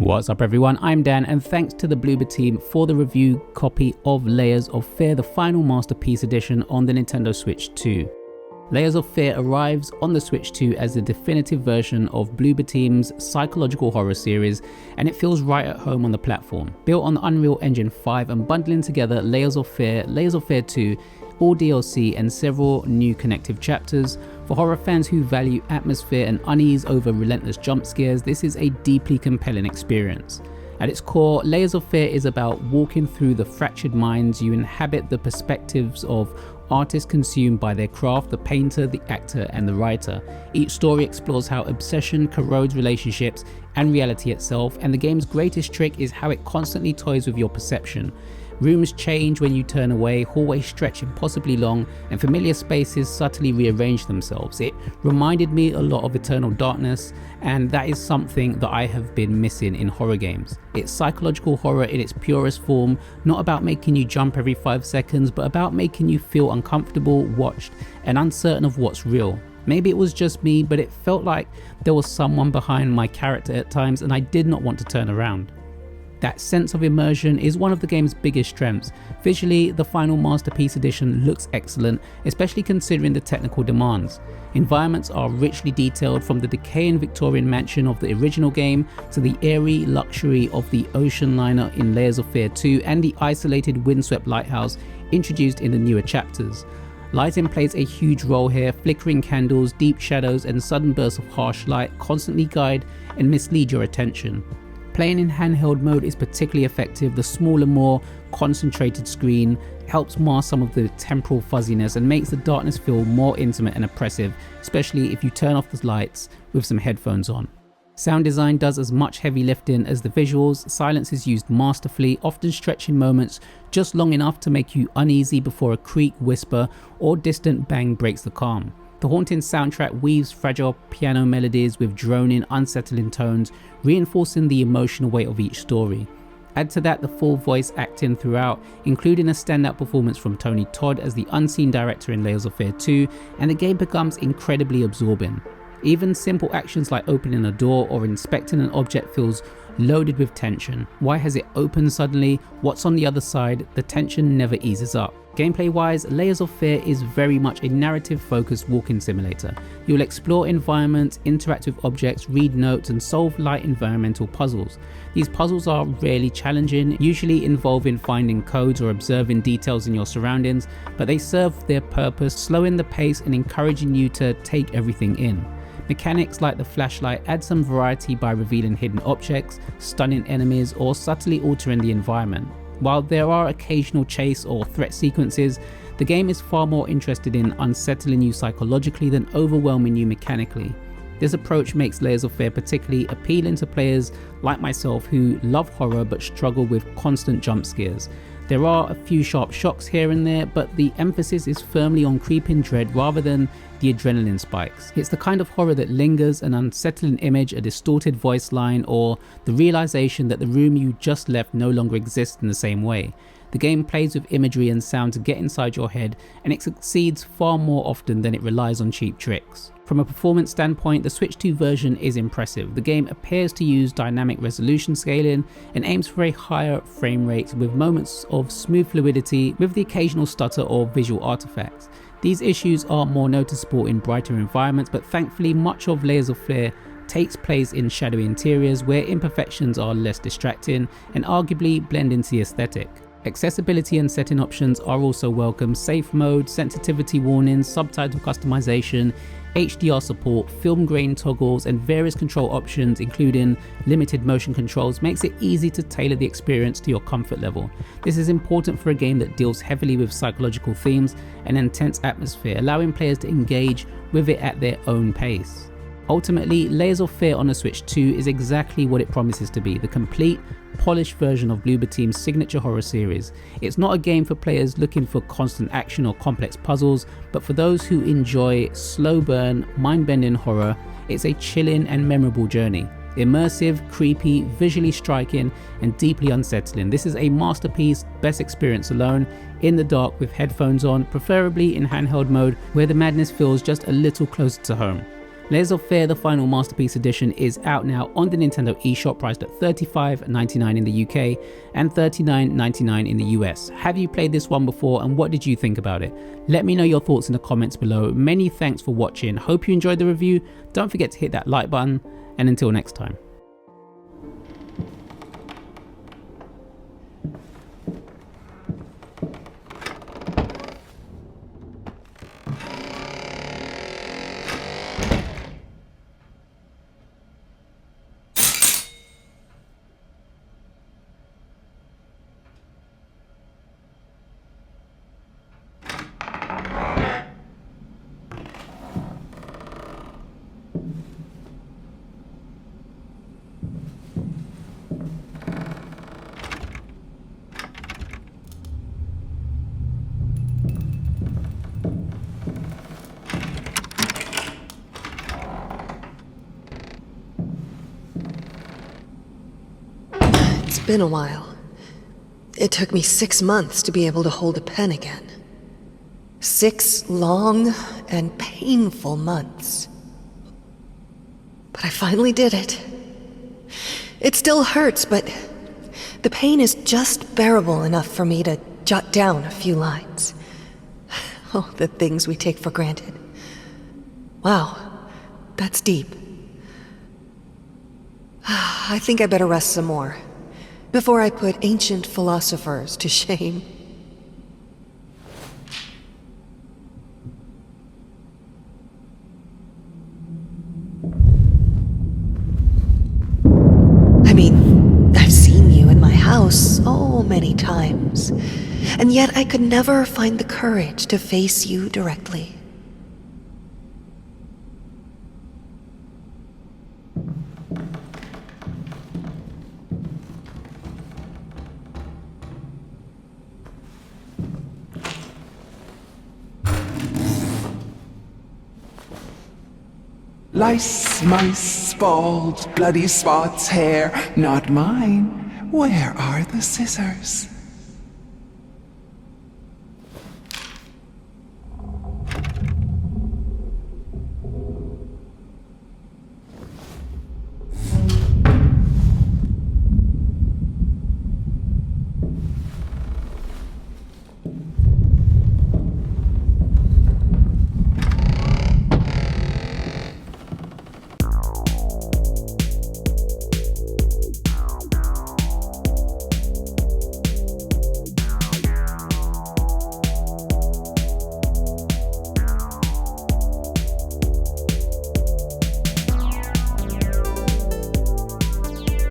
What's up everyone, I'm Dan and thanks to the Bloober team for the review copy of Layers of Fear, the final Masterpiece Edition on the Nintendo Switch 2. Layers of Fear arrives on the Switch 2 as the definitive version of Bloober team's psychological horror series, and it feels right at home on the platform. Built on the Unreal Engine 5 and bundling together Layers of Fear 2, all DLC and several new connective chapters. For horror fans who value atmosphere and unease over relentless jump scares, this is a deeply compelling experience. At its core, Layers of Fear is about walking through the fractured minds you inhabit, the perspectives of artists consumed by their craft, the painter, the actor, and the writer. Each story explores how obsession corrodes relationships and reality itself, and the game's greatest trick is how it constantly toys with your perception. Rooms change when you turn away, hallways stretch impossibly long, and familiar spaces subtly rearrange themselves. It reminded me a lot of Eternal Darkness, and that is something that I have been missing in horror games. It's psychological horror in its purest form, not about making you jump every 5 seconds, but about making you feel uncomfortable, watched, and uncertain of what's real. Maybe it was just me, but it felt like there was someone behind my character at times, and I did not want to turn around. That sense of immersion is one of the game's biggest strengths. Visually, the final Masterpiece Edition looks excellent, especially considering the technical demands. Environments are richly detailed, from the decaying Victorian mansion of the original game to the airy luxury of the ocean liner in Layers of Fear 2 and the isolated windswept lighthouse introduced in the newer chapters. Lighting plays a huge role here. Flickering candles, deep shadows, and sudden bursts of harsh light constantly guide and mislead your attention. Playing in handheld mode is particularly effective. The smaller, more concentrated screen helps mask some of the temporal fuzziness and makes the darkness feel more intimate and oppressive, especially if you turn off the lights with some headphones on. Sound design does as much heavy lifting as the visuals. Silence is used masterfully, often stretching moments just long enough to make you uneasy before a creak, whisper, or distant bang breaks the calm. The haunting soundtrack weaves fragile piano melodies with droning, unsettling tones, reinforcing the emotional weight of each story. Add to that the full voice acting throughout, including a standout performance from Tony Todd as the unseen director in Layers of Fear 2, and the game becomes incredibly absorbing. Even simple actions like opening a door or inspecting an object feels loaded with tension. Why has it opened suddenly? What's on the other side? The tension never eases up. Gameplay wise, Layers of Fear is very much a narrative focused walking simulator. You'll explore environments, interact with objects, read notes, and solve light environmental puzzles. These puzzles are rarely challenging, usually involving finding codes or observing details in your surroundings, but they serve their purpose, slowing the pace and encouraging you to take everything in. Mechanics like the flashlight add some variety by revealing hidden objects, stunning enemies, or subtly altering the environment. While there are occasional chase or threat sequences, the game is far more interested in unsettling you psychologically than overwhelming you mechanically. This approach makes Layers of Fear particularly appealing to players like myself who love horror but struggle with constant jump scares. There are a few sharp shocks here and there, but the emphasis is firmly on creeping dread rather than the adrenaline spikes. It's the kind of horror that lingers, an unsettling image, a distorted voice line, or the realization that the room you just left no longer exists in the same way. The game plays with imagery and sound to get inside your head, and it succeeds far more often than it relies on cheap tricks. From a performance standpoint, the Switch 2 version is impressive. The game appears to use dynamic resolution scaling and aims for a higher frame rate with moments of smooth fluidity with the occasional stutter or visual artifacts. These issues are more noticeable in brighter environments, but thankfully much of Layers of Fear takes place in shadowy interiors where imperfections are less distracting and arguably blend into the aesthetic. Accessibility and setting options are also welcome. Safe mode, sensitivity warnings, subtitle customization, HDR support, film grain toggles, and various control options including limited motion controls makes it easy to tailor the experience to your comfort level. This is important for a game that deals heavily with psychological themes and intense atmosphere, allowing players to engage with it at their own pace. Ultimately, Layers of Fear on the Switch 2 is exactly what it promises to be, the complete, polished version of Bloober team's signature horror series. It's not a game for players looking for constant action or complex puzzles, but for those who enjoy slow burn, mind-bending horror. It's a chilling and memorable journey. Immersive, creepy, visually striking, and deeply unsettling. This is a masterpiece, best experience alone, in the dark with headphones on, preferably in handheld mode where the madness feels just a little closer to home. Layers of Fear: The Final Masterpiece Edition is out now on the Nintendo eShop, priced at $35.99 in the UK and $39.99 in the US. Have you played this one before, and what did you think about it? Let me know your thoughts in the comments below. Many thanks for watching. Hope you enjoyed the review. Don't forget to hit that like button, and until next time. It's been a while. It took me 6 months to be able to hold a pen again. 6 long and painful months. But I finally did it. It still hurts, but the pain is just bearable enough for me to jot down a few lines. Oh, the things we take for granted. Wow, that's deep. I think I better rest some more before I put ancient philosophers to shame. I mean, I've seen you in my house so many times, and yet I could never find the courage to face you directly. Lice, mice, bald, bloody spots, hair, not mine. Where are the scissors?